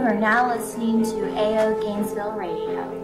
are now listening to AO Gainesville Radio.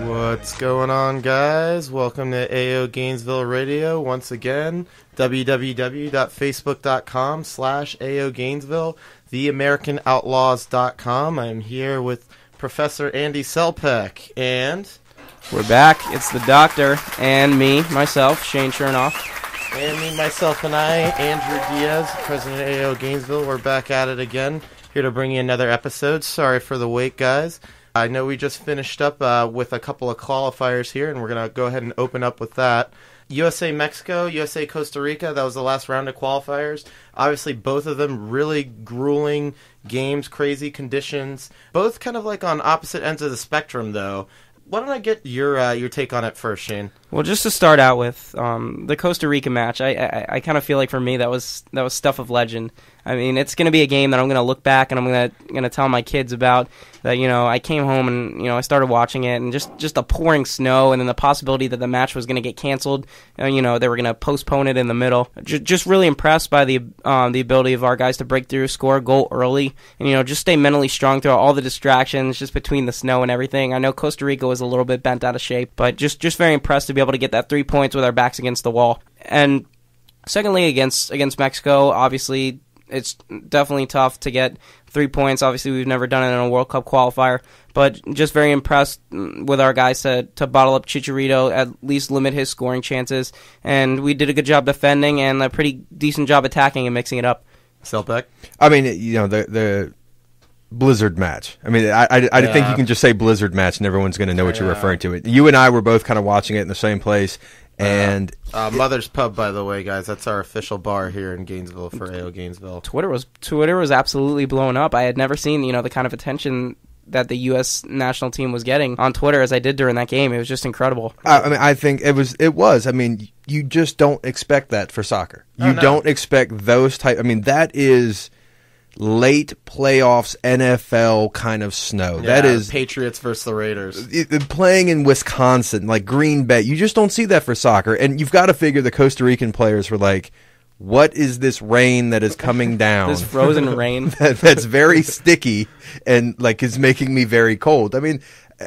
What's going on, guys? Welcome to AO Gainesville Radio once again. www.facebook.com/AO Gainesville, theamericanoutlaws.com. I'm here with Professor Andy Selpeck, and we're back. It's the doctor and me, myself, Shane Chernoff. And me, myself, and I, Andrew Diaz, President of AO Gainesville. We're back at it again, here to bring you another episode. Sorry for the wait, guys. I know we just finished up with a couple of qualifiers here, and we're going to go ahead and open up with that. USA-Mexico, USA-Costa Rica, that was the last round of qualifiers. Obviously, both of them really grueling games, crazy conditions. Both kind of like on opposite ends of the spectrum, though. Why don't I get your take on it first, Shane? Well, just to start out with the Costa Rica match, I kind of feel like for me that was stuff of legend. I mean, it's going to be a game that I'm going to look back and I'm going to tell my kids about. That, you know, I came home and, I started watching it, and just the pouring snow, and then the possibility that the match was going to get canceled. They were going to postpone it in the middle. Just really impressed by the ability of our guys to break through, score a goal early, and just stay mentally strong through all the distractions, just between the snow and everything. I know Costa Rica was a little bit bent out of shape, but just very impressed to be able to get that 3 points with our backs against the wall. And secondly, against Mexico, obviously it's definitely tough to get 3 points. Obviously, we've never done it in a World Cup qualifier, but just very impressed with our guys to bottle up Chicharito, at least limit his scoring chances. And we did a good job defending and a pretty decent job attacking and mixing it up. Selpeck? I mean, the Blizzard match. I mean, I think you can just say Blizzard match and everyone's going to know what you're referring to. You and I were both kind of watching it in the same place. And Mother's Pub, by the way, guys. That's our official bar here in Gainesville for AO Gainesville. Twitter was absolutely blowing up. I had never seen the kind of attention that the U.S. national team was getting on Twitter as I did during that game. It was just incredible. I mean, I think it was. I mean, you just don't expect that for soccer. You don't expect those type. I mean, that is late playoffs NFL kind of snow. Yeah, that is Patriots versus the Raiders. Playing in Wisconsin, like Green Bay, you just don't see that for soccer. And you've got to figure the Costa Rican players were like, what is this rain that is coming down? This frozen rain. That's very sticky and like is making me very cold. I mean,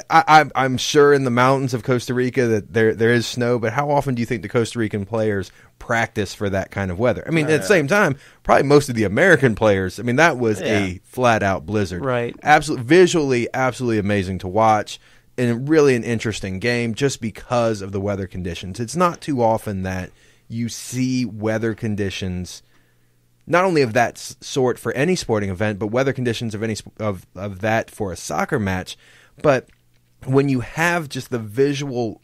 I'm sure in the mountains of Costa Rica that there is snow, but how often do you think the Costa Rican players practice for that kind of weather? I mean, at the same time, probably most of the American players, I mean, that was a flat-out blizzard. Right. Visually, absolutely amazing to watch, and really an interesting game just because of the weather conditions. It's not too often that you see weather conditions not only of that sort for any sporting event, but weather conditions of any of that for a soccer match. But when you have just the visual,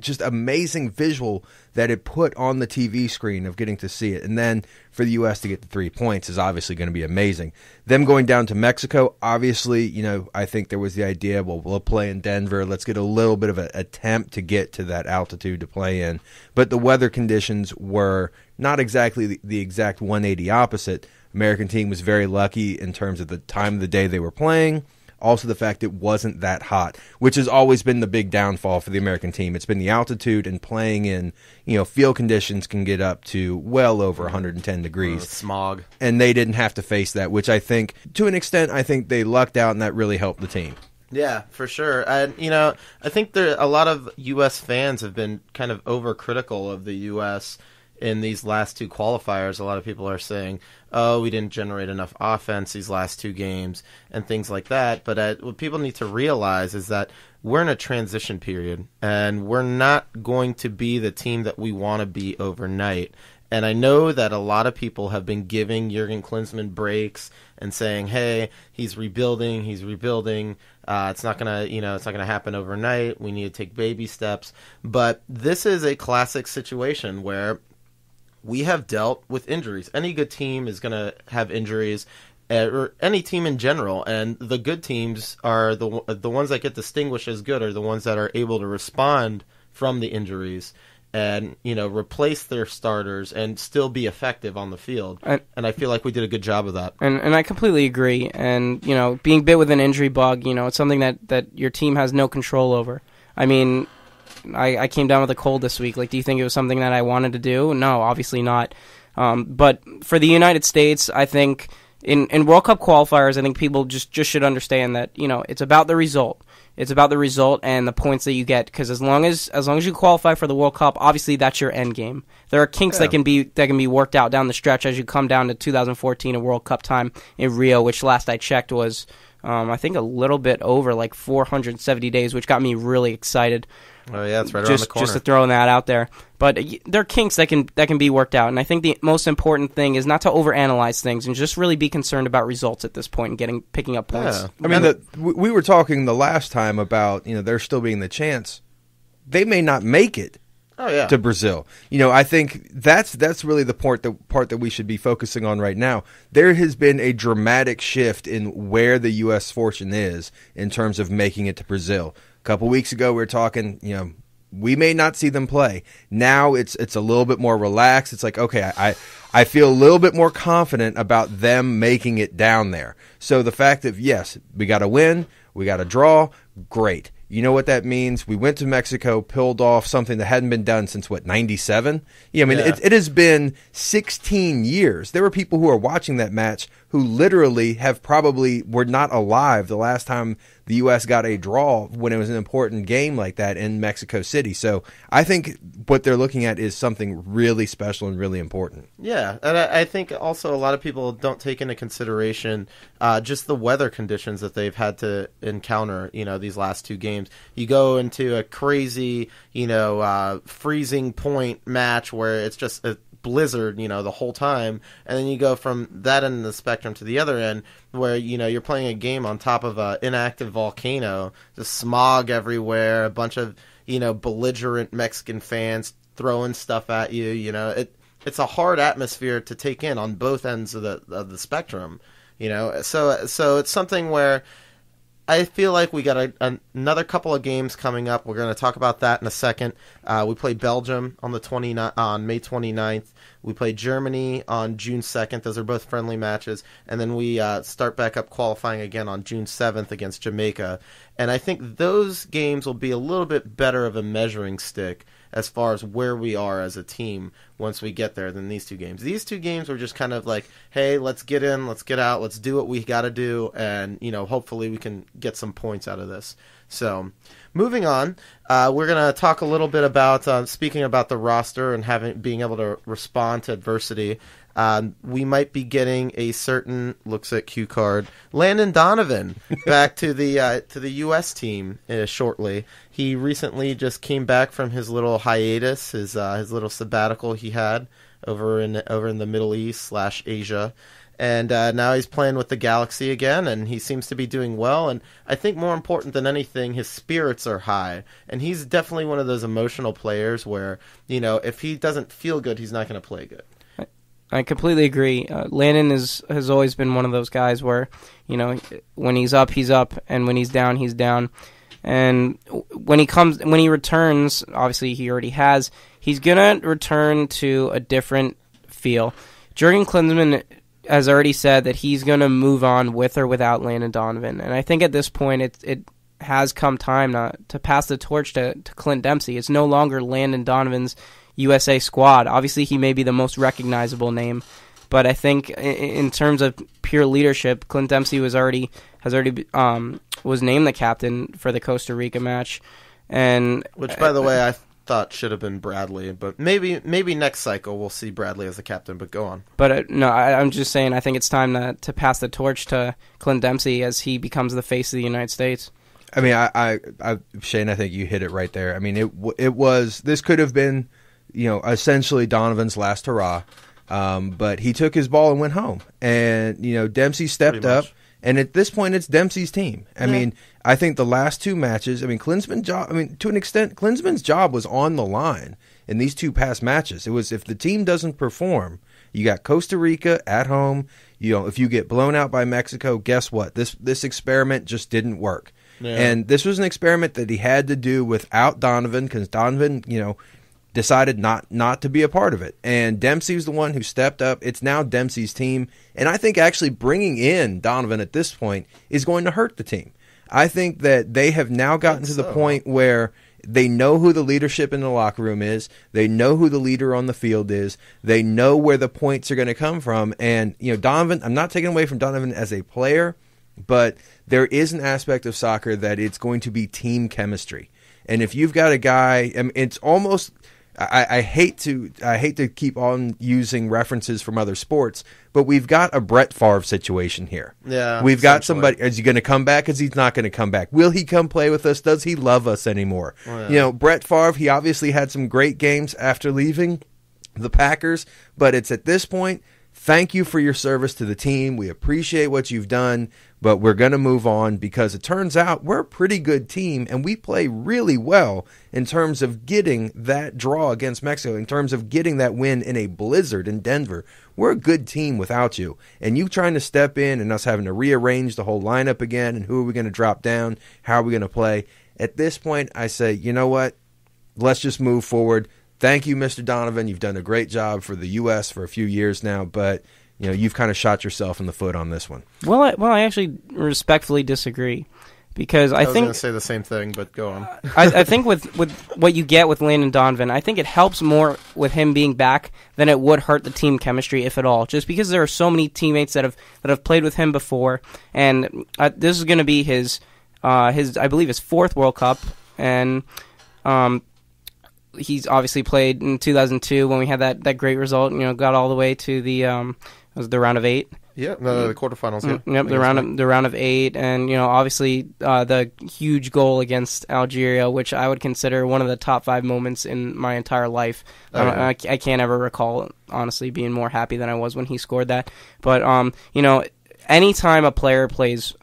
just amazing visual that it put on the TV screen of getting to see it, and then for the U.S. to get the 3 points is obviously going to be amazing. Them going down to Mexico, obviously, I think there was the idea, well, we'll play in Denver. Let's get a little bit of an attempt to get to that altitude to play in. But the weather conditions were not exactly the exact 180 opposite. American team was very lucky in terms of the time of the day they were playing. Also, the fact it wasn't that hot, which has always been the big downfall for the American team. It's been the altitude, and playing in, field conditions can get up to well over 110 degrees. Smog. And they didn't have to face that, which I think, to an extent, I think they lucked out, and that really helped the team. Yeah, for sure. And, I think a lot of U.S. fans have been kind of overcritical of the U.S. in these last two qualifiers. A lot of people are saying, we didn't generate enough offense these last two games and things like that. But what people need to realize is that we're in a transition period, and we're not going to be the team that we want to be overnight. And I know that a lot of people have been giving Jurgen Klinsmann breaks and saying, "Hey, he's rebuilding. It's not gonna happen overnight. We need to take baby steps." But this is a classic situation where we have dealt with injuries. Any good team is going to have injuries, or any team in general. And the good teams are the ones that get distinguished as good are the ones that are able to respond from the injuries and, replace their starters and still be effective on the field. And I feel like we did a good job of that. And I completely agree. And, being bit with an injury bug, it's something that your team has no control over. I mean, I came down with a cold this week. Like, do you think it was something that I wanted to do? No, obviously not. But for the United States, I think in World Cup qualifiers, I think people just should understand that, it's about the result. It's about the result and the points that you get, because as long as you qualify for the World Cup, obviously that's your end game. There are kinks that can be worked out down the stretch as you come down to 2014, a World Cup time in Rio, which last I checked was I think a little bit over, like 470 days, which got me really excited. Oh yeah, it's right around the corner. Just to throw that out there. But there are kinks that can be worked out, and I think the most important thing is not to overanalyze things and just really be concerned about results at this point and picking up points. Yeah. I mean, we were talking the last time about there still being the chance they may not make it. Oh yeah, to Brazil. I think that's really the part that we should be focusing on right now. There has been a dramatic shift in where the U.S. fortune is in terms of making it to Brazil. A couple weeks ago, we were talking, we may not see them play. Now it's a little bit more relaxed. It's like, okay, I feel a little bit more confident about them making it down there. So the fact that, yes, we got to win, we got to draw, great. You know what that means? We went to Mexico, pulled off something that hadn't been done since, 97? Yeah, I mean, Yeah. It has been 16 years. There were people who are watching that match who literally were not alive the last time the U.S. got a draw when it was an important game like that in Mexico City. So I think what they're looking at is something really special and really important. Yeah, and I think also a lot of people don't take into consideration just the weather conditions that they've had to encounter, these last two games. You go into a crazy, freezing point match where it's just a blizzard, the whole time, and then you go from that end of the spectrum to the other end where, you're playing a game on top of an inactive volcano, just smog everywhere, a bunch of, belligerent Mexican fans throwing stuff at you, it's a hard atmosphere to take in on both ends of the spectrum, so it's something where I feel like we got another couple of games coming up. We're going to talk about that in a second. We play Belgium on May 29th. We play Germany on June 2nd. Those are both friendly matches. And then we start back up qualifying again on June 7th against Jamaica. And I think those games will be a little bit better of a measuring stick as far as where we are as a team once we get there than these two games. These two games were just kind of like, hey, let's get in, let's get out, let's do what we got to do, and hopefully we can get some points out of this. So, moving on, we're going to talk a little bit about speaking about the roster and being able to respond to adversity. We might be getting a certain looks at cue card Landon Donovan back to the U.S. team shortly. He recently just came back from his little hiatus, his little sabbatical he had over in the Middle East / Asia. And now he's playing with the Galaxy again, and he seems to be doing well. And I think more important than anything, his spirits are high. And he's definitely one of those emotional players where, if he doesn't feel good, he's not going to play good. I completely agree. Landon has always been one of those guys where, when he's up, and when he's down, he's down. And when he returns, obviously he already has, he's going to return to a different feel. Jurgen Klinsmann has already said that he's going to move on with or without Landon Donovan. And I think at this point it has come time to pass the torch to Clint Dempsey. It's no longer Landon Donovan's USA squad. Obviously, he may be the most recognizable name, but I think in terms of pure leadership, Clint Dempsey was named the captain for the Costa Rica match, and which, by the way, I thought should have been Bradley, but maybe next cycle we'll see Bradley as the captain. But go on. But no, I'm just saying I think it's time to pass the torch to Clint Dempsey as he becomes the face of the United States. I mean, Shane, I think you hit it right there. I mean, this could have been, essentially Donovan's last hurrah, but he took his ball and went home. And Dempsey stepped up And at this point, it's Dempsey's team. I mean, I think the last two matches, to an extent, Klinsman's job was on the line in these two past matches. It was, if the team doesn't perform, you got Costa Rica at home. If you get blown out by Mexico, guess what? This experiment just didn't work. Yeah. And this was an experiment that he had to do without Donovan, because Donovan, decided not to be a part of it. And Dempsey was the one who stepped up. It's now Dempsey's team. And I think actually bringing in Donovan at this point is going to hurt the team. I think that they have now gotten to the point where they know who the leadership in the locker room is. They know who the leader on the field is. They know where the points are going to come from. And, Donovan, I'm not taking away from Donovan as a player, but there is an aspect of soccer that it's going to be team chemistry. And if you've got a guy, it's almost... I hate to keep on using references from other sports, but we've got a Brett Favre situation here. Yeah, we've got somebody. Is he going to come back? Is he not going to come back? Will he come play with us? Does he love us anymore? Oh, yeah. Brett Favre. He obviously had some great games after leaving the Packers, but it's at this point. Thank you for your service to the team. We appreciate what you've done, but we're going to move on because it turns out we're a pretty good team and we play really well in terms of getting that draw against Mexico, in terms of getting that win in a blizzard in Denver. We're a good team without you. And you trying to step in and us having to rearrange the whole lineup again and who are we going to drop down, how are we going to play? At this point, I say, you know what? Let's just move forward. Thank you, Mr. Donovan. You've done a great job for the U.S. for a few years now, but you've kind of shot yourself in the foot on this one. Well, I actually respectfully disagree because I think was going to say the same thing, but go on. I think with what you get with Landon Donovan, I think it helps more with him being back than it would hurt the team chemistry, if at all. Just because there are so many teammates that have played with him before, and this is going to be his I believe his fourth World Cup, and he's obviously played in 2002 when we had that great result. Got all the way to the was the round of 8. Yeah, the quarterfinals. Yeah. Yep, the round of 8, and obviously the huge goal against Algeria, which I would consider one of the top 5 moments in my entire life. I can't ever recall honestly being more happy than I was when he scored that. But anytime a player plays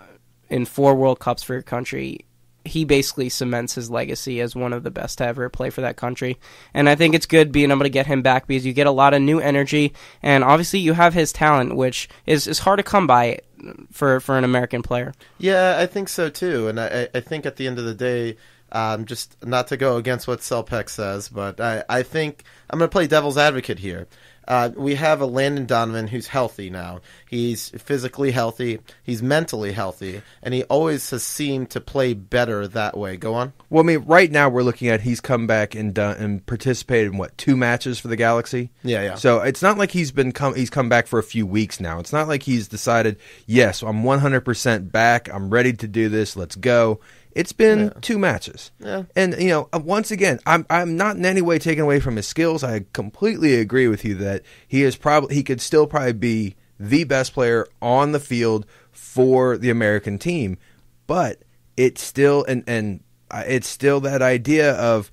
in 4 World Cups for your country, he basically cements his legacy as one of the best to ever play for that country. And I think it's good being able to get him back because you get a lot of new energy, and obviously you have his talent, which is hard to come by for an American player. Yeah, I think so too. And I think at the end of the day, just not to go against what Selpek says, but I think I'm going to play devil's advocate here. We have a Landon Donovan who's healthy now. He's physically healthy. He's mentally healthy. And he always has seemed to play better that way. Go on. Well, right now we're looking at he's come back and participated in, 2 matches for the Galaxy? Yeah. So it's not like he's come back for a few weeks now. It's not like he's decided, yes, I'm 100% back. I'm ready to do this. Let's go. It's been 2 matches. Yeah. And, once again, I'm not in any way taking away from his skills. I completely agree with you that he could still probably be the best player on the field for the American team. But it's still it's still that idea of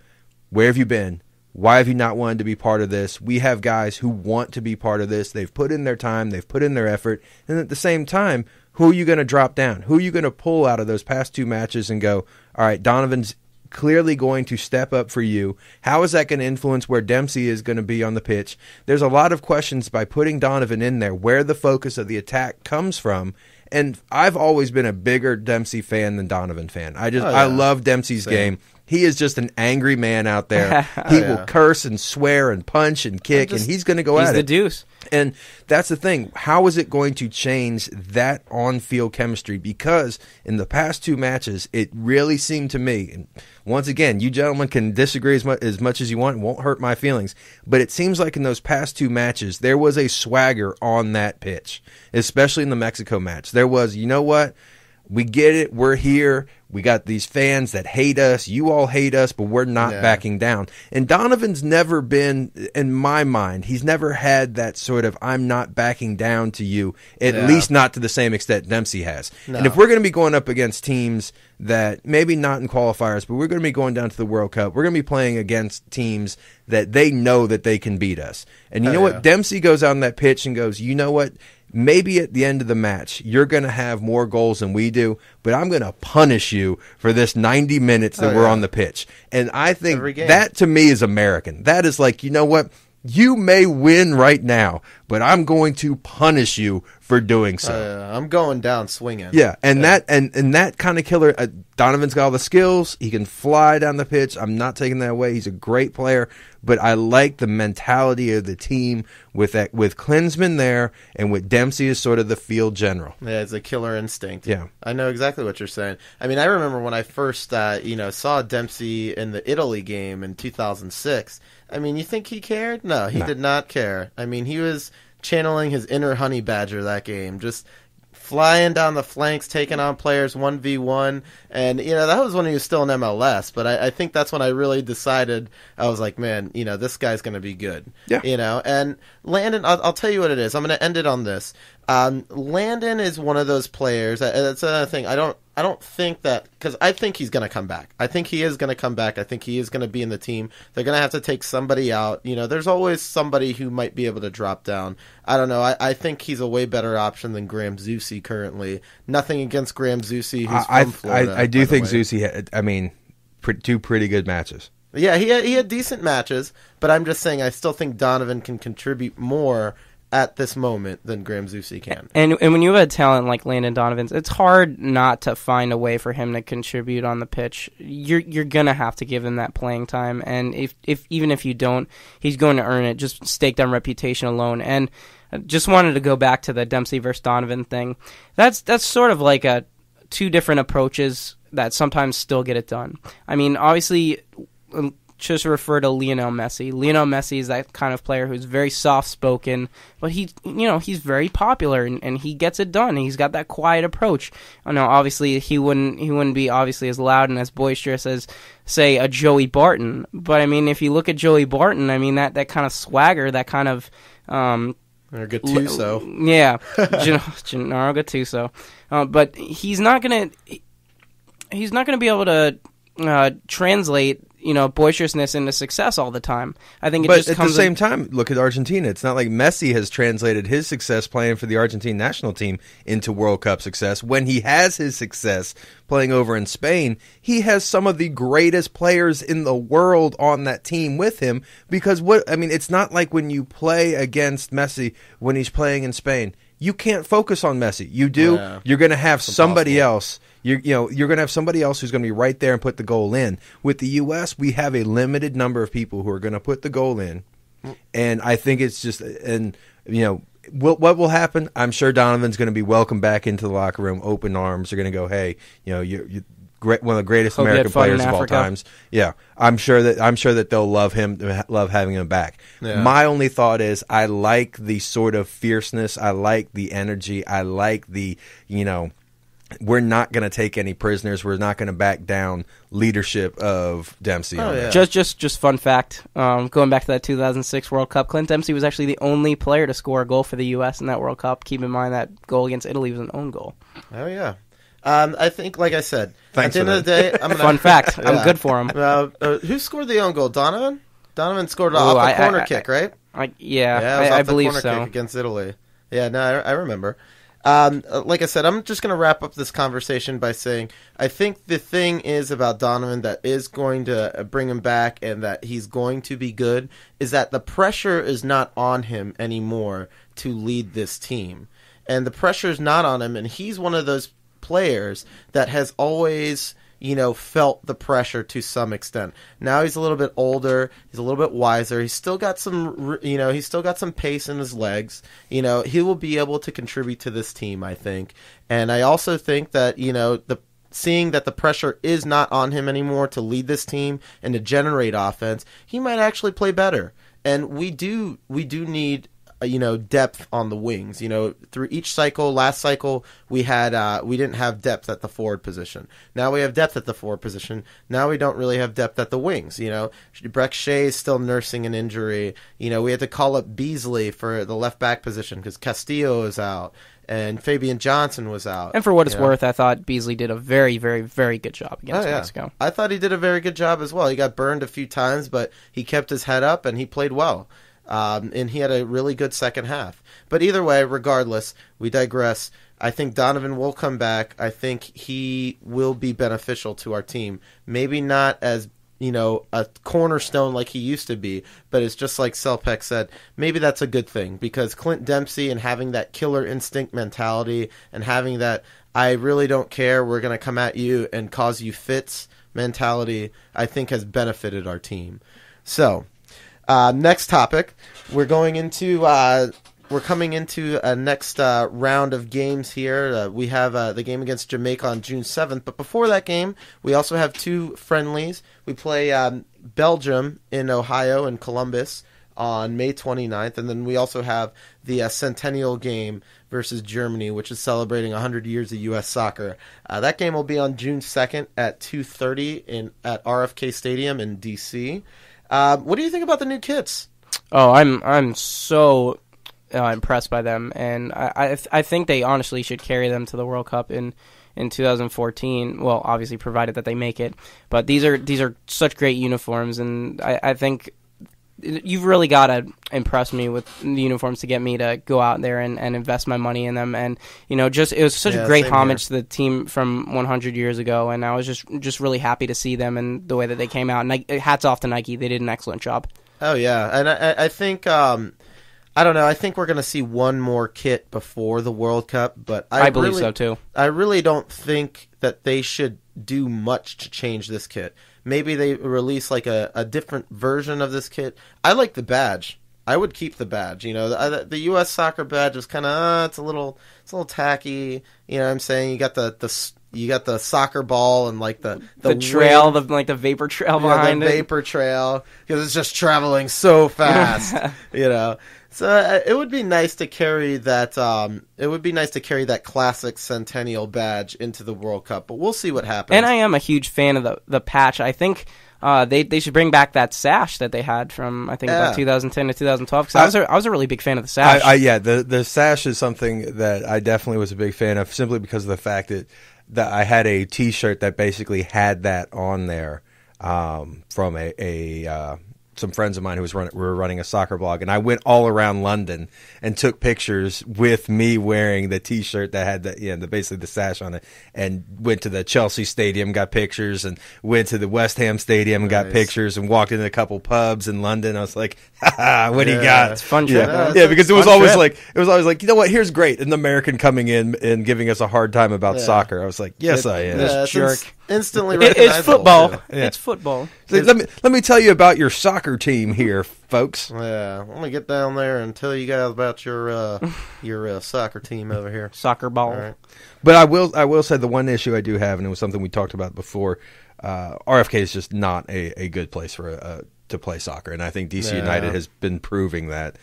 where have you been? Why have you not wanted to be part of this? We have guys who want to be part of this. They've put in their time. They've put in their effort. And at the same time, who are you going to drop down? Who are you going to pull out of those past 2 matches and go, all right, Donovan's clearly going to step up for you. How is that going to influence where Dempsey is going to be on the pitch? There's a lot of questions by putting Donovan in there, where the focus of the attack comes from. And I've always been a bigger Dempsey fan than Donovan fan. I love Dempsey's game. He is just an angry man out there. He will curse and swear and punch and kick, and he's going to go at it. He's the deuce. And that's the thing. How is it going to change that on-field chemistry? Because in the past 2 matches, it really seemed to me, and once again, you gentlemen can disagree as much as you want. It won't hurt my feelings. But it seems like in those past 2 matches, there was a swagger on that pitch, especially in the Mexico match. There was, you know what? We get it. We're here. We got these fans that hate us. You all hate us, but we're not backing down. And Donovan's never been, in my mind, he's never had that sort of I'm not backing down to you, at least not to the same extent Dempsey has. No. And if we're going to be going up against teams that maybe not in qualifiers, but we're going to be going down to the World Cup, we're going to be playing against teams that they know that they can beat us. And you know what? Dempsey goes out on that pitch and goes, you know what? maybe at the end of the match, you're going to have more goals than we do, but I'm going to punish you for this 90 minutes that we're on the pitch. And I think that, to me, is American. That is like, you know what? You may win right now, but I'm going to punish you for doing so. I'm going down swinging. Yeah, and that kind of killer, Donovan's got all the skills. He can fly down the pitch. I'm not taking that away. He's a great player, but I like the mentality of the team with Klinsmann there and with Dempsey as sort of the field general. Yeah, it's a killer instinct. Yeah. I know exactly what you're saying. I mean, I remember when I first saw Dempsey in the Italy game in 2006. I mean, you think he cared? No, he did not care. I mean, he was channeling his inner honey badger that game, just flying down the flanks, taking on players 1v1, and that was when he was still in MLS. But I think that's when I really decided. I was like, man, this guy's going to be good. Yeah. And Landon, I'll tell you what it is. I'm going to end it on this. Landon is one of those players. That's another thing. I don't think that, because I think he's going to come back. I think he is going to come back. I think he is going to be in the team. They're going to have to take somebody out. There's always somebody who might be able to drop down. I don't know. I think he's a way better option than Graham Zusi currently. Nothing against Graham Zusi, who's from Florida. I do think Zusi had, two pretty good matches. Yeah, he had decent matches, but I'm just saying I still think Donovan can contribute more at this moment than Graham Zusi can. And when you have a talent like Landon Donovan's, it's hard not to find a way for him to contribute on the pitch. You're gonna have to give him that playing time, and if even if you don't, he's going to earn it, just staked on reputation alone. And I just wanted to go back to the Dempsey versus Donovan thing. That's sort of like two different approaches that sometimes still get it done. I mean, obviously, just refer to Lionel Messi. Lionel Messi is that kind of player who's very soft-spoken, but he's very popular and he gets it done. He's got that quiet approach. I know, obviously, he wouldn't be obviously as loud and as boisterous as, say, a Joey Barton. But I mean, if you look at Joey Barton, I mean that kind of swagger, that kind of or Gattuso. Yeah, Gennaro Gattuso. But he's not gonna be able to translate boisterousness into success all the time. I think But at the same time, look at Argentina. It's not like Messi has translated his success playing for the Argentine national team into World Cup success. When he has his success playing over in Spain, he has some of the greatest players in the world on that team with him, because it's not like when you play against Messi when he's playing in Spain, you can't focus on Messi. You do. Yeah. You're going to have somebody else. You're going to have somebody else who's going to be right there and put the goal in. With the U.S., we have a limited number of people who are going to put the goal in, and I think it's just what will happen. I'm sure Donovan's going to be welcomed back into the locker room, open arms. They're going to go, hey, you're great, one of the greatest American players of all times. Yeah, I'm sure that they'll love having him back. Yeah. My only thought is I like the sort of fierceness. I like the energy. I like the we're not going to take any prisoners. We're not going to back down leadership of Dempsey. Oh, yeah. Just fun fact. Going back to that 2006 World Cup, Clint Dempsey was actually the only player to score a goal for the U.S. in that World Cup. Keep in mind that goal against Italy was an own goal. Oh, yeah. I think, like I said, at the end of the day, fun fact. I'm good for him. Who scored the own goal? Donovan? Donovan scored off a corner kick, right? I believe so. Kick against Italy. Yeah, no, I remember. Like I said, I'm just going to wrap up this conversation by saying I think the thing is about Donovan that is going to bring him back and that he's going to be good is that the pressure is not on him anymore to lead this team. And the pressure is not on him, and he's one of those players that has always felt the pressure to some extent. Now he's a little bit older, he's a little bit wiser, he's still got some pace in his legs. He will be able to contribute to this team, I think. And I also think that seeing that the pressure is not on him anymore to lead this team and to generate offense, he might actually play better. And we do need depth on the wings. Through each cycle, last cycle, we didn't have depth at the forward position. Now we have depth at the forward position. Now we don't really have depth at the wings. Breck Shea is still nursing an injury. We had to call up Beasley for the left back position because Castillo is out and Fabian Johnson was out. And for what it's worth, I thought Beasley did a very, very, very good job against Mexico. I thought he did a very good job as well. He got burned a few times, but he kept his head up and he played well. and he had a really good second half. But either way, regardless, we digress. I think Donovan will come back. I think he will be beneficial to our team. Maybe not as, a cornerstone like he used to be, but it's just like Selpek said, maybe that's a good thing, because Clint Dempsey and having that killer instinct mentality and having that I really don't care, we're going to come at you and cause you fits mentality, I think has benefited our team. So, next topic, we're coming into a next round of games here. We have the game against Jamaica on June 7th, but before that game, we also have two friendlies. We play Belgium in Ohio and Columbus on May 29th, and then we also have the Centennial game versus Germany, which is celebrating 100 years of U.S. soccer. That game will be on June 2nd at 2:30 at RFK Stadium in D.C. What do you think about the new kits? Oh, I'm so impressed by them, and I think they honestly should carry them to the World Cup in 2014. Well, obviously provided that they make it. But these are such great uniforms, and I think you've really got to impress me with the uniforms to get me to go out there and invest my money in them. And it was such a great homage to the team from 100 years ago, and I was just really happy to see them and the way that they came out. And hats off to Nike; they did an excellent job. Oh yeah, and I think I don't know. I think we're going to see one more kit before the World Cup, but I believe so too. I really don't think that they should do much to change this kit. Maybe they release like a different version of this kit. I like the badge. I would keep the badge. The U.S. soccer badge is kind of it's a little tacky. You know what I'm saying? You got the soccer ball and like the trail, the vapor trail behind the it. Vapor trail, because it's just traveling so fast. So it would be nice to carry that. It would be nice to carry that classic Centennial badge into the World Cup, but we'll see what happens. And I am a huge fan of the patch. I think they should bring back that sash that they had from about 2010 to 2012. Because I was a really big fan of the sash. The sash is something that I definitely was a big fan of, simply because of the fact that I had a T-shirt that basically had that on there from some friends of mine who were running a soccer blog, and I went all around London and took pictures with me wearing the T-shirt that had basically the sash on it, and went to the Chelsea Stadium, got pictures, and went to the West Ham Stadium and got pictures, and walked into a couple pubs in London. I was like, what do you got? It's a fun trip. Because it was always like, you know what? Here's great, an American coming in and giving us a hard time about soccer. I was like, yes, I am. This jerk. Instantly recognizable. It's football. It's football. Let me tell you about your soccer team here, folks. Yeah, let me get down there and tell you guys about your soccer team over here. Soccer ball. All right. But I will say the one issue I do have, and it was something we talked about before. RFK is just not a good place for to play soccer, and I think DC United has been proving that,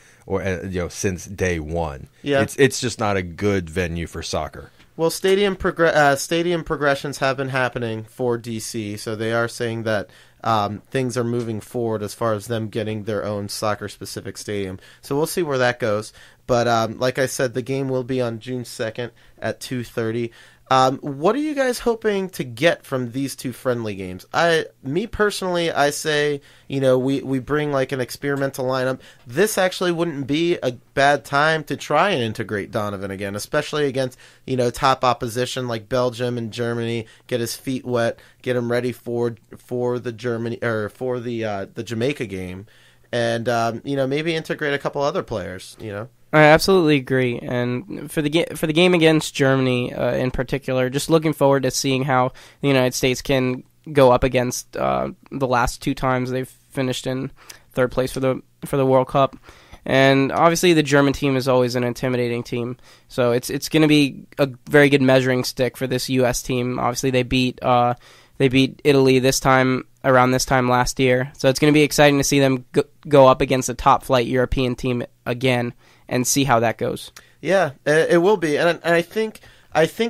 since day one. Yeah, it's just not a good venue for soccer. Well, stadium progressions have been happening for DC, so they are saying that things are moving forward as far as them getting their own soccer-specific stadium. So we'll see where that goes. But like I said, the game will be on June 2nd at 2:30. What are you guys hoping to get from these two friendly games? Me personally, I say, we bring like an experimental lineup. This actually wouldn't be a bad time to try and integrate Donovan again, especially against, top opposition like Belgium and Germany. Get his feet wet, get him ready for the Germany or for the Jamaica game, and maybe integrate a couple other players. I absolutely agree, and for the game against Germany in particular, just looking forward to seeing how the United States can go up against the last two times they've finished in third place for the World Cup, and obviously the German team is always an intimidating team, so it's going to be a very good measuring stick for this U.S. team. Obviously they beat Italy around this time last year, so it's going to be exciting to see them go up against a top flight European team again and see how that goes. Yeah, it will be, and I think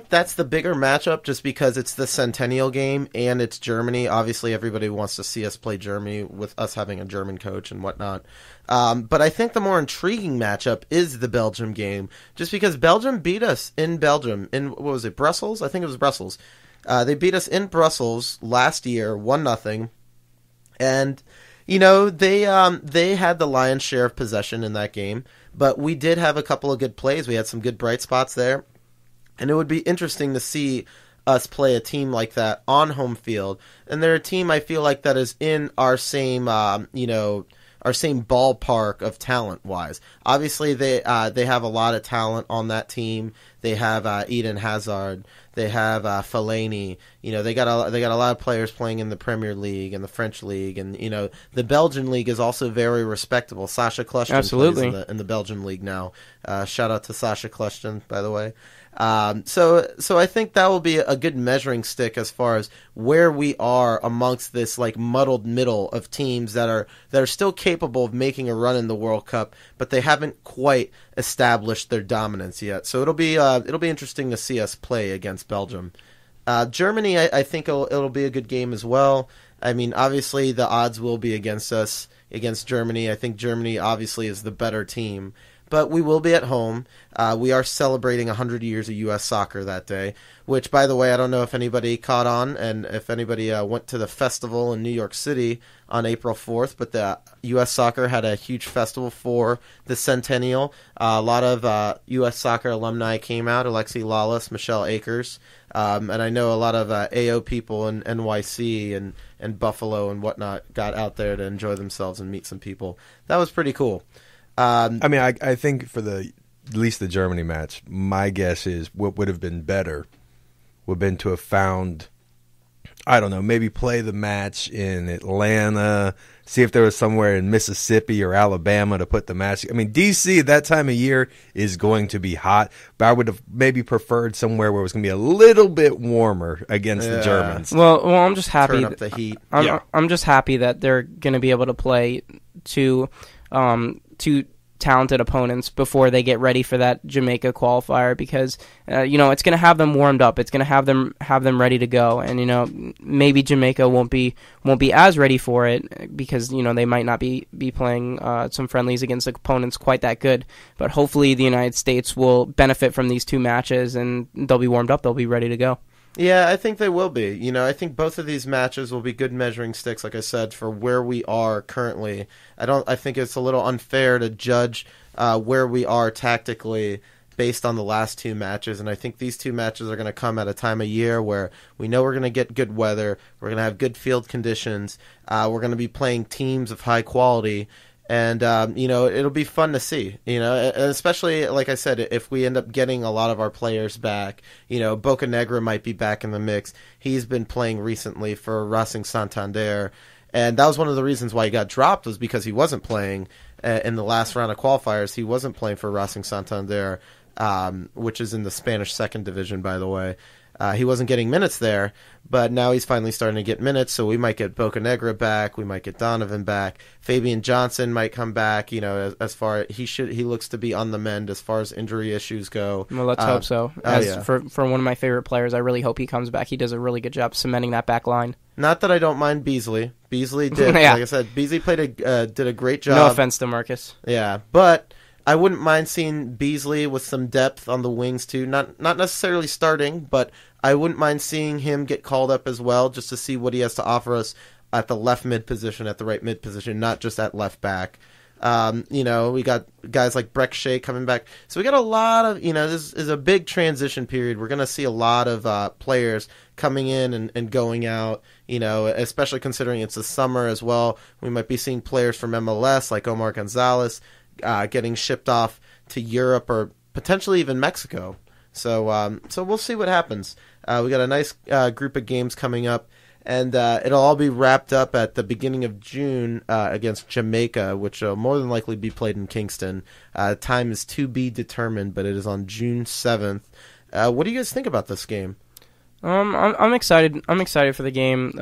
that's the bigger matchup, just because it's the Centennial game and it's Germany. Obviously, everybody wants to see us play Germany with us having a German coach and whatnot. But I think the more intriguing matchup is the Belgium game, just because Belgium beat us in Belgium in Brussels? I think it was Brussels. They beat us in Brussels last year, 1-0, and They had the lion's share of possession in that game, but we did have a couple of good plays. We had some good bright spots there, and it would be interesting to see us play a team like that on home field. And they're a team I feel like that is in our same, our same ballpark of talent-wise. Obviously, they have a lot of talent on that team. They have Eden Hazard. They have Fellaini. They got a lot of players playing in the Premier League and the French League, and the Belgian League is also very respectable. Sasha Klushton plays in the Belgian League now. Shout out to Sasha Klushton, by the way. So I think that will be a good measuring stick as far as where we are amongst this like muddled middle of teams that are still capable of making a run in the World Cup, but they haven't quite established their dominance yet. So it'll be interesting to see us play against Belgium. Germany, I think it'll be a good game as well. I mean, obviously the odds will be against us against Germany. I think Germany obviously is the better team. But we will be at home. We are celebrating 100 years of U.S. soccer that day, which, by the way, I don't know if anybody caught on and if anybody went to the festival in New York City on April 4th, but the U.S. soccer had a huge festival for the centennial. A lot of U.S. soccer alumni came out, Alexi Lawless, Michelle Akers, and I know a lot of AO people in NYC and Buffalo and whatnot got out there to enjoy themselves and meet some people. That was pretty cool. I think for at least the Germany match, my guess is what would have been better would have been to have found, I don't know, maybe play the match in Atlanta, see if there was somewhere in Mississippi or Alabama to put the match. I mean, D.C. at that time of year is going to be hot, but I would have maybe preferred somewhere where it was going to be a little bit warmer against the Germans. Well, I'm just happy. Turn up the heat. I'm just happy that they're going to be able to play two talented opponents before they get ready for that Jamaica qualifier, because it's going to have them warmed up. It's going to have them ready to go, and maybe Jamaica won't be as ready for it because they might not be playing some friendlies against opponents quite that good. But hopefully the United States will benefit from these two matches and they'll be warmed up. They'll be ready to go. Yeah, I think they will be. I think both of these matches will be good measuring sticks, like I said, for where we are currently. I think it's a little unfair to judge where we are tactically based on the last two matches, and I think these two matches are going to come at a time of year where we know we're going to get good weather, we're going to have good field conditions, we're going to be playing teams of high quality, and it'll be fun to see, especially, like I said, if we end up getting a lot of our players back. Bocanegra might be back in the mix. He's been playing recently for Racing Santander, and that was one of the reasons why he got dropped, was because he wasn't playing in the last round of qualifiers. He wasn't playing for Racing Santander, which is in the Spanish second division, by the way. He wasn't getting minutes there, but now he's finally starting to get minutes, so we might get Bocanegra back, we might get Donovan back, Fabian Johnson might come back, as far he looks to be on the mend as far as injury issues go. Well, let's hope so. For one of my favorite players, I really hope he comes back. He does a really good job cementing that back line. Not that I don't mind Beasley. Beasley did, like I said, Beasley did a great job. No offense to Marcus. Yeah, but I wouldn't mind seeing Beasley with some depth on the wings too. Not necessarily starting, but I wouldn't mind seeing him get called up as well, just to see what he has to offer us at the left mid position, at the right mid position, not just at left back. We got guys like Breck Shea coming back. So we got a lot of, this is a big transition period. We're going to see a lot of players coming in and going out, especially considering it's the summer as well. We might be seeing players from MLS like Omar Gonzalez getting shipped off to Europe or potentially even Mexico. So we'll see what happens. We got a nice group of games coming up, and it'll all be wrapped up at the beginning of June against Jamaica, which will more than likely be played in Kingston. Time is to be determined, but it is on June 7th. What do you guys think about this game? I'm excited. I'm excited for the game.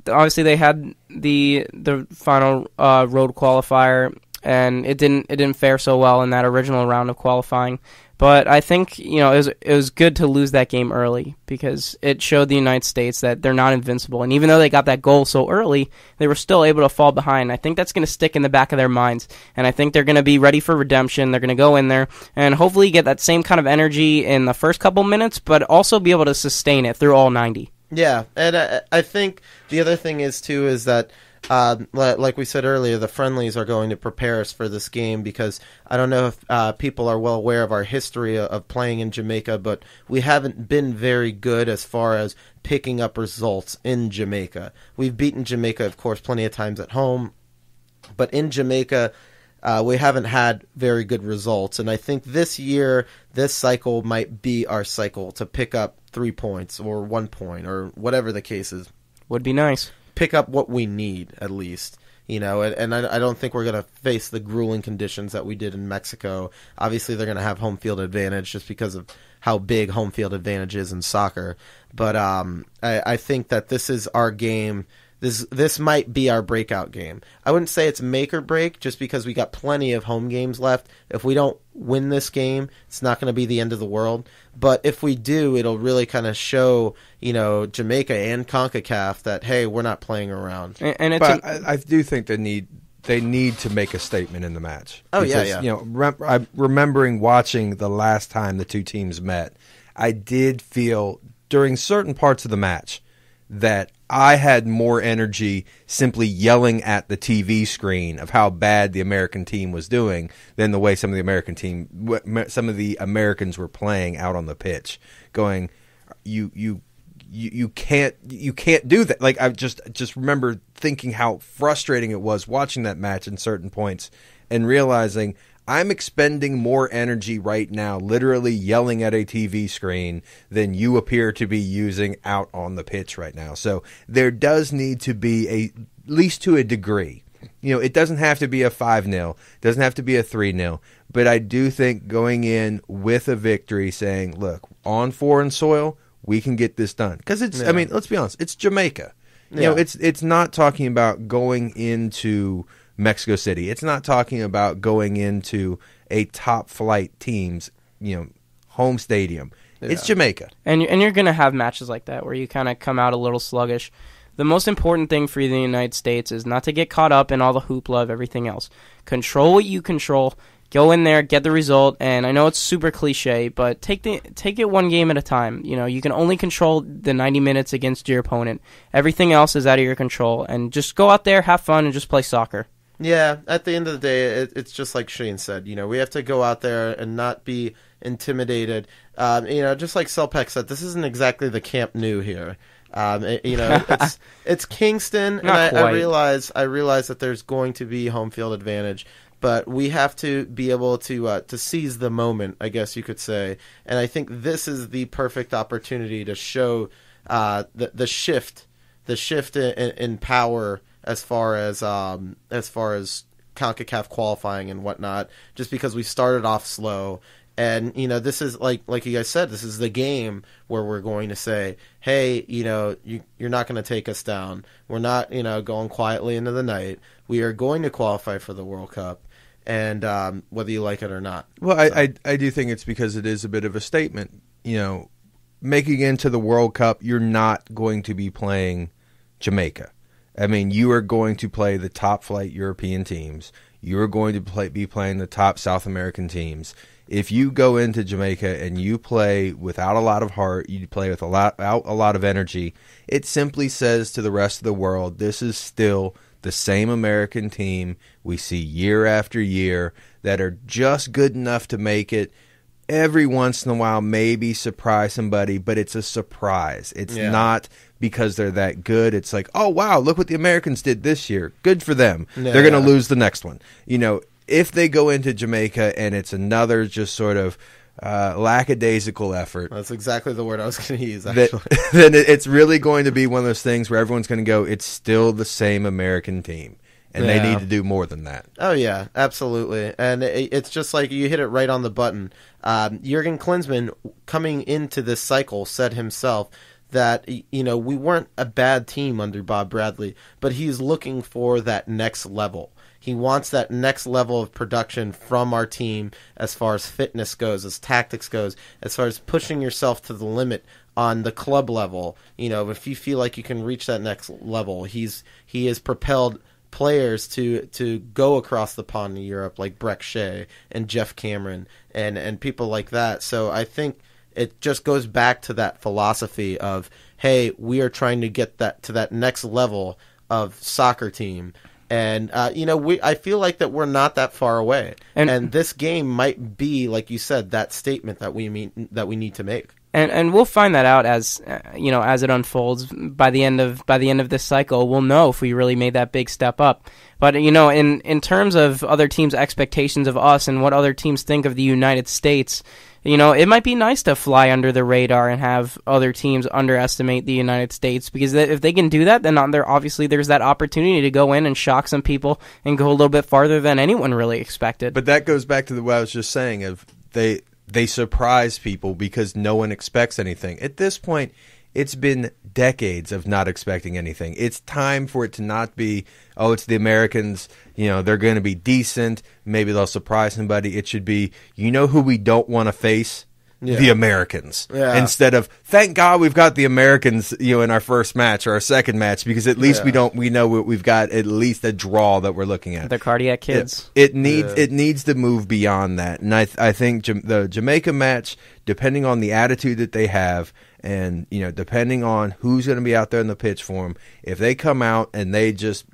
Obviously, they had the final road qualifier, and it didn't fare so well in that original round of qualifying. But I think it was good to lose that game early, because it showed the United States that they're not invincible. And even though they got that goal so early, they were still able to fall behind. I think that's going to stick in the back of their minds, and I think they're going to be ready for redemption. They're going to go in there and hopefully get that same kind of energy in the first couple minutes, but also be able to sustain it through all 90. Yeah, and I think the other thing is that like we said earlier, the friendlies are going to prepare us for this game because I don't know if people are well aware of our history of playing in Jamaica, but we haven't been very good as far as picking up results in Jamaica. We've beaten Jamaica, of course, plenty of times at home, but in Jamaica, we haven't had very good results. And I think this year, this cycle might be our cycle to pick up 3 points or 1 point or whatever the case is. Would be nice. Pick up what we need, at least. And I don't think we're going to face the grueling conditions that we did in Mexico. Obviously, they're going to have home field advantage just because of how big home field advantage is in soccer. But I think that this is our game. This might be our breakout game. I wouldn't say it's make or break just because we got plenty of home games left. If we don't win this game, it's not going to be the end of the world. But if we do, it'll really kind of show, Jamaica and CONCACAF that, hey, we're not playing around. I do think they need to make a statement in the match. Oh, because, yeah. I'm remembering watching the last time the two teams met, I did feel during certain parts of the match that I had more energy simply yelling at the TV screen of how bad the American team was doing than the way some of the Americans were playing out on the pitch, going, you can't do that. Like I just remember thinking how frustrating it was watching that match in certain points and realizing I'm expending more energy right now literally yelling at a TV screen than you appear to be using out on the pitch right now. So there does need to be, at least to a degree. It doesn't have to be a 5-0, doesn't have to be a 3-0, but I do think going in with a victory saying, look, on foreign soil, we can get this done. Because I mean, let's be honest, it's Jamaica. It's not talking about going into Mexico City. It's not talking about going into a top flight team's, home stadium. Yeah. It's Jamaica. And you're going to have matches like that where you kind of come out a little sluggish. The most important thing for the United States is not to get caught up in all the hoopla of everything else. Control what you control. Go in there, get the result, and I know it's super cliche, but take it one game at a time. You can only control the 90 minutes against your opponent. Everything else is out of your control, and just go out there, have fun, and just play soccer. Yeah, at the end of the day, it's just like Shane said. We have to go out there and not be intimidated. Just like Selpek said, this isn't exactly the Camp Nou here. It's Kingston, and I realize that there's going to be home field advantage, but we have to be able to seize the moment, I guess you could say. And I think this is the perfect opportunity to show the shift in power as far as CONCACAF qualifying and whatnot, just because we started off slow. And, this is, like you guys said, this is the game where we're going to say, hey, you're not going to take us down. We're not, going quietly into the night. We are going to qualify for the World Cup, and whether you like it or not. Well, I do think it's because it is a bit of a statement. Making it into the World Cup, you're not going to be playing Jamaica. I mean, you are going to play the top flight European teams. You are going to be playing the top South American teams. If you go into Jamaica and you play without a lot of heart, you play with a lot of energy, it simply says to the rest of the world, this is still the same American team we see year after year that are just good enough to make it. Every once in a while, maybe surprise somebody, but it's a surprise. It's not because they're that good. It's like, oh, wow, look what the Americans did this year. Good for them. Yeah. They're going to lose the next one. If they go into Jamaica and it's another just sort of lackadaisical effort. That's exactly the word I was going to use, actually. Then it's really going to be one of those things where everyone's going to go, it's still the same American team. And they need to do more than that. Oh, yeah, absolutely. And it's just like you hit it right on the button. Jurgen Klinsmann, coming into this cycle, said himself that, we weren't a bad team under Bob Bradley, but he's looking for that next level. He wants that next level of production from our team as far as fitness goes, as tactics goes, as far as pushing yourself to the limit on the club level. If you feel like you can reach that next level, he has propelled players to go across the pond in Europe, like Breck Shea and Jeff Cameron and people like that. So I think it just goes back to that philosophy of, hey, we are trying to get that to that next level of soccer team. And I feel like that we're not that far away, and this game might be, like you said, that statement that we need to make. And we'll find that out as as it unfolds. By the end of this cycle, we'll know if we really made that big step up. But in terms of other teams' expectations of us and what other teams think of the United States, it might be nice to fly under the radar and have other teams underestimate the United States, because if they can do that, then there's that opportunity to go in and shock some people and go a little bit farther than anyone really expected. But that goes back to what I was just saying of they surprise people because no one expects anything. At this point, it's been decades of not expecting anything. It's time for it to not be, it's the Americans, they're going to be decent, maybe they'll surprise somebody. It should be, who we don't want to face? Yeah. The Americans. Yeah. Instead of, thank God we've got the Americans, in our first match or our second match, because at least we know we've got at least a draw that we're looking at. The cardiac kids. It needs to move beyond that. And I think the Jamaica match, depending on the attitude that they have, and depending on who's going to be out there in the pitch for them, if they come out and they just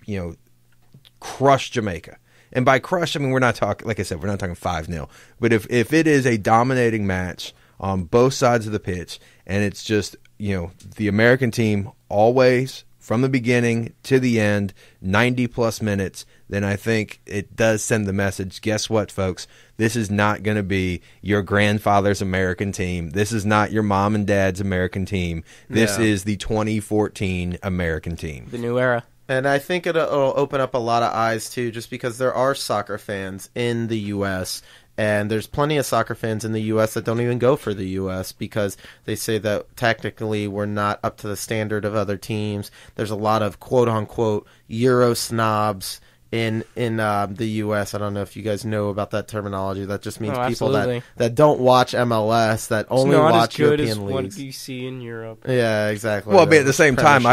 crush Jamaica. And by crush, I mean, we're not talking, like I said, we're not talking 5-0. But if it is a dominating match on both sides of the pitch, and it's just, the American team always, from the beginning to the end, 90-plus minutes, then I think it does send the message, guess what, folks? This is not going to be your grandfather's American team. This is not your mom and dad's American team. This is the 2014 American team. The new era. And I think it'll open up a lot of eyes, too, just because there are soccer fans in the U.S., and there's plenty of soccer fans in the U.S. that don't even go for the U.S. because they say that technically we're not up to the standard of other teams. There's a lot of quote-unquote Euro snobs in the U.S. I don't know if you guys know about that terminology. That just means people that don't watch MLS, that only watch European leagues. It's not as good as what you see in Europe. Yeah, exactly. Well, but at the same time,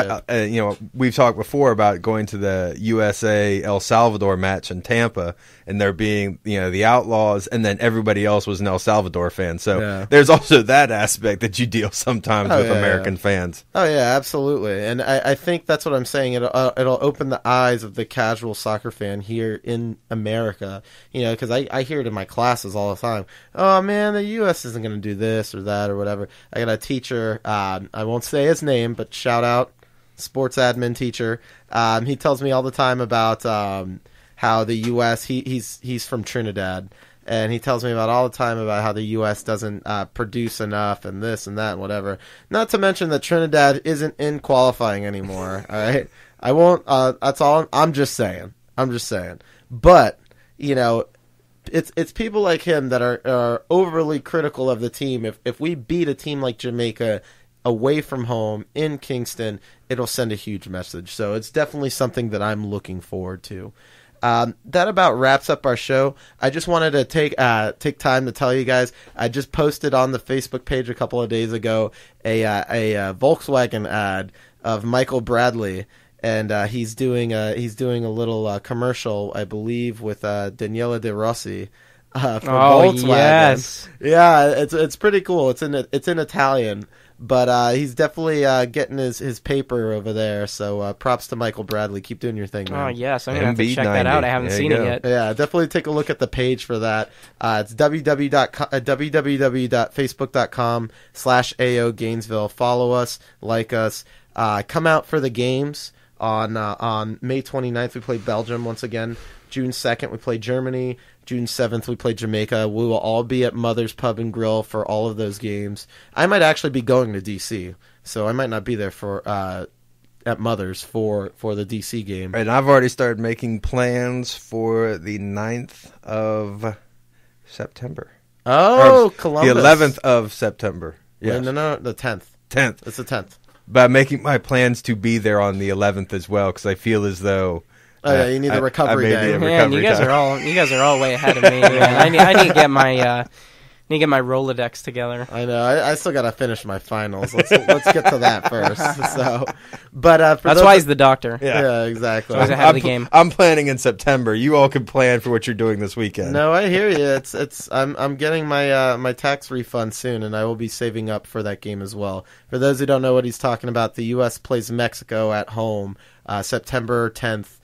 we've talked before about going to the USA-El Salvador match in Tampa, and there being, the Outlaws, and then everybody else was an El Salvador fan. So there's also that aspect that you deal sometimes with American fans. Oh, yeah, absolutely. And I think that's what I'm saying. It'll open the eyes of the casual soccer fan here in America, because I hear it in my classes all the time. Oh man, the U.S. isn't going to do this or that or whatever. I got a teacher, I won't say his name, but shout out, sports admin teacher. He tells me all the time about how the U.S. He's from Trinidad, and he tells me all the time about how the U.S. doesn't produce enough and this and that and whatever. Not to mention that Trinidad isn't in qualifying anymore. All right, I won't. That's all. I'm just saying. But, it's people like him that are overly critical of the team. If we beat a team like Jamaica away from home in Kingston, it'll send a huge message. So it's definitely something that I'm looking forward to. That about wraps up our show. I just wanted to take time to tell you guys, I just posted on the Facebook page a couple of days ago a Volkswagen ad of Michael Bradley. And he's doing a little commercial, I believe, with Daniela De Rossi for Volkswagen. Yes. Yeah, it's pretty cool. It's in Italian, but he's definitely getting his paper over there. So props to Michael Bradley. Keep doing your thing, man. Oh yes, I'm gonna have to check that out. I haven't seen it yet. Yeah, definitely take a look at the page for that. It's www.facebook.com/AO Gainesville. Follow us, like us, come out for the games. On May 29th, we play Belgium once again. June 2nd, we play Germany. June 7th, we play Jamaica. We will all be at Mother's Pub and Grill for all of those games. I might actually be going to D.C., so I might not be there for at Mother's for the D.C. game. And I've already started making plans for the 9th of September. Oh, Columbus. The 11th of September. Yes. No, the 10th. 10th. It's the 10th. But I'm making my plans to be there on the 11th as well, because I feel as though you need a recovery day. Man, you guys are all way ahead of me. Man. I need to get my Need to get my Rolodex together. I know. I still got to finish my finals. Let's get to that first. So, but That's why he's the doctor. Yeah, exactly. So he's ahead of the game. I'm planning in September. You all can plan for what you're doing this weekend. No, I hear you. I'm getting my my tax refund soon, and I will be saving up for that game as well. For those who don't know what he's talking about, the U.S. plays Mexico at home September 10th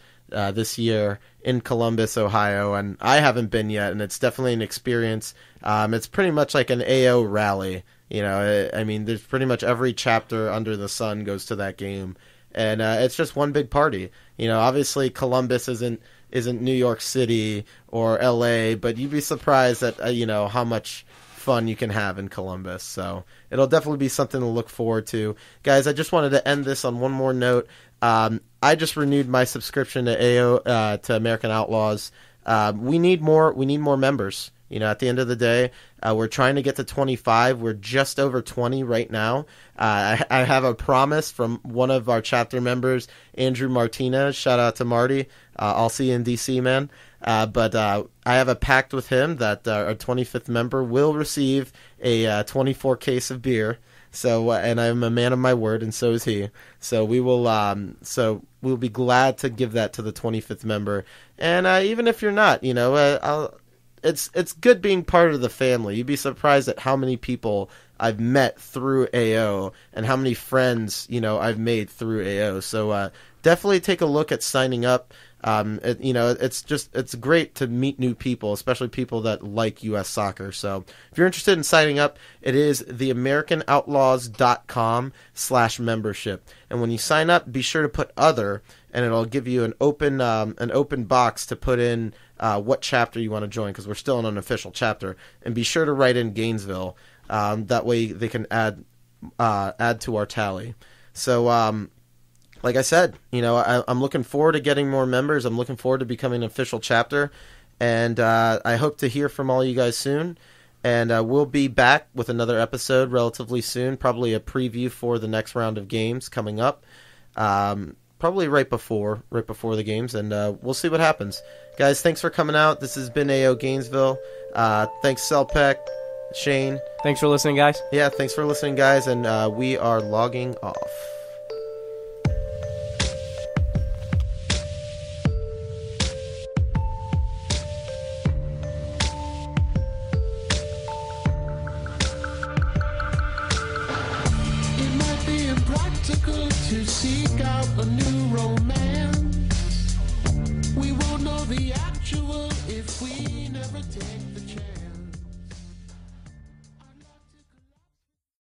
this year in Columbus, Ohio, and I haven't been yet, and it's definitely an experience. It's pretty much like an AO rally. You know, I mean, there's pretty much every chapter under the sun goes to that game, and it's just one big party. You know, obviously Columbus isn't New York City or LA, but you'd be surprised at you know how much fun you can have in Columbus. So it'll definitely be something to look forward to, guys. I just wanted to end this on one more note. I just renewed my subscription to AO to American Outlaws. We need more members. You know, at the end of the day, we're trying to get to 25. We're just over 20 right now. I have a promise from one of our chapter members, Andrew Martinez. Shout out to Marty. I'll see you in DC, man. But I have a pact with him that our 25th member will receive a 24 case of beer. So, and I'm a man of my word, and so is he. So we will, we'll be glad to give that to the 25th member. And even if you're not, you know, it's good being part of the family. You'd be surprised at how many people I've met through AO and how many friends, you know, I've made through AO. So definitely take a look at signing up. You know, it's great to meet new people, especially people that like U.S. soccer. So if you're interested in signing up, it is theamericanoutlaws.com/membership. And when you sign up, be sure to put other, and it'll give you an open box to put in what chapter you want to join, because we're still in an official chapter. And be sure to write in Gainesville. That way they can add to our tally. So, like I said, you know, I'm looking forward to getting more members. I'm looking forward to becoming an official chapter. And I hope to hear from all you guys soon. And we'll be back with another episode relatively soon, probably a preview for the next round of games coming up. Probably right before the games, and we'll see what happens. Guys, thanks for coming out. This has been AO Gainesville. Thanks, Selpec, Shane. Thanks for listening, guys. Yeah, thanks for listening, guys, and we are logging off. To seek out a new romance, we won't know the actual if we never take the